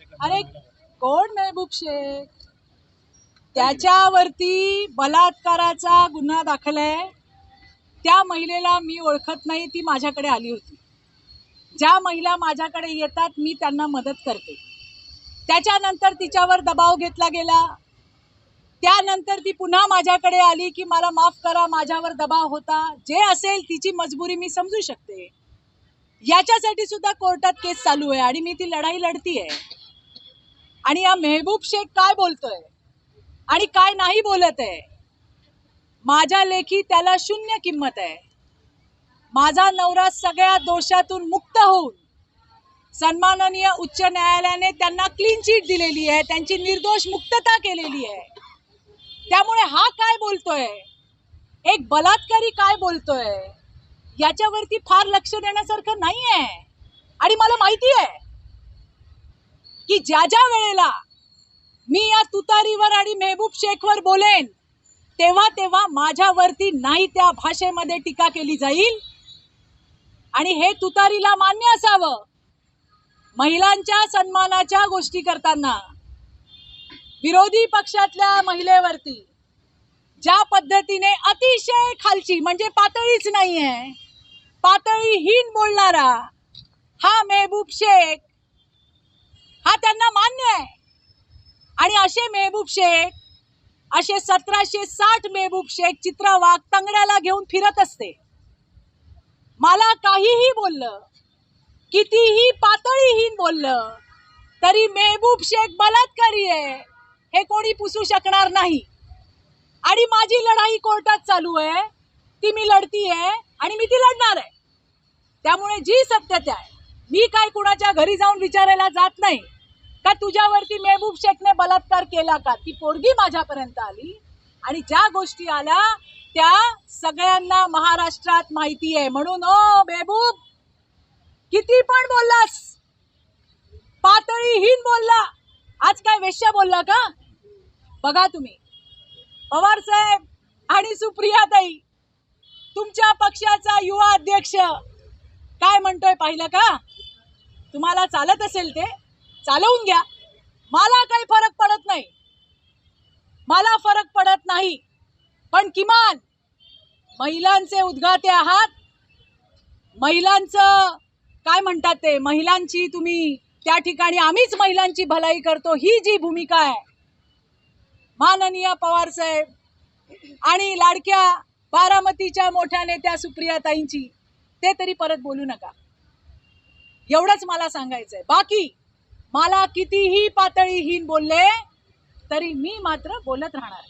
अरे कोण महबूब शेख? त्याच्यावरती बलात्काराचा गुन्हा दाखल आहे. त्या महिलेला मी ओळखत नाही, ती माझ्याकडे आली होती. ज्या महिला माझ्याकडे येतात मी त्यांना मदत करते. त्याच्यानंतर तिच्यावर दबाव घेतला गेला. त्यानंतर ती पुन्हा माझ्याकडे आली की मला माफ करा, माझ्यावर दबाव होता. जे असेल तिची मजबुरी मी समजू शकते. याच्यासाठी सुद्धा कोर्टात केस चालू आहे आणि मी ती लढाई लढतीये. आणि या महबूब शेख काय बोलतोय आणि काय नाही बोलत आहे, माझ्या लेखी त्याला शून्य किंमत आहे. माझा नवरा सगळ्या दोषातून मुक्त होऊन सन्माननीय उच्च न्यायालयाने त्यांना क्लीन चिट दिलेली आहे, त्यांची निर्दोष मुक्तता केलेली आहे. त्यामुळे हा काय बोलतोय, एक बलात्कारी काय बोलतोय, याच्यावरती फार लक्ष देण्यासारखं नाही आहे. आणि मला माहिती आहे की ज्या ज्या वेळेला मी या तुतारीवर आणि महबूब शेखवर बोलेन तेव्हा तेव्हा माझ्यावरती नाही त्या भाषेमध्ये टीका केली जाईल. आणि हे तुतारीला मान्य असावं, महिलांच्या सन्मानाच्या गोष्टी करताना विरोधी पक्षातल्या महिलेवरती ज्या पद्धतीने अतिशय खालची म्हणजे पातळीच नाहीये, पातळीहीन बोलणारा हा महबूब शेख, हा त्यांना मान्य आहे. आणि असे महबूब शेख, असे 1760 महबूब शेख चित्रा वाघ तंगड्याला घेऊन फिरत असते. मला काहीही बोललं, कितीही पातळीहीन बोललं तरी महबूब शेख बलात्कारी आहे हे कोणी पुसू शकणार नाही. आणि माझी लढाई कोर्टात चालू आहे, ती मी लढतीये आणि मी ती लढणार आहे. त्यामुळे जी सत्यता आहे, मी काय कुणाच्या घरी जाऊन विचारायला जात नाही का तुझ्यावरती महबूब शेखने बलात्कार केला का. ती पोरगी माझ्यापर्यंत आली आणि ज्या गोष्टी आल्या त्या सगळ्यांना महाराष्ट्रात माहिती आहे. म्हणून ओ महबूब, किती पण बोललास, पातळीहीन बोलला, आज काय वेश्या बोलला का? बघा तुम्ही पवार साहेब आणि सुप्रियाताई, तुमच्या पक्षाचा युवा अध्यक्ष काय म्हणतोय पाहिलं का? तुम्हाला चालत असेल ते चालवून घ्या, मला काही फरक पडत नाही, मला फरक पडत नाही. पण किमान महिलांचे उद्गाते आहात, महिलांचं काय म्हणतात ते, महिलांची तुम्ही त्या ठिकाणी आम्हीच महिलांची भलाई करतो, ही जी भूमिका आहे माननीय पवार साहेब आणि लाडक्या बारामतीच्या मोठ्या नेत्या सुप्रियाताईंची, ते तरी परत बोलू नका. एवढंच मला सांगायचंय. बाकी मला कितीही पातळीहीन बोलले तरी मी मात्र बोलत राहणार.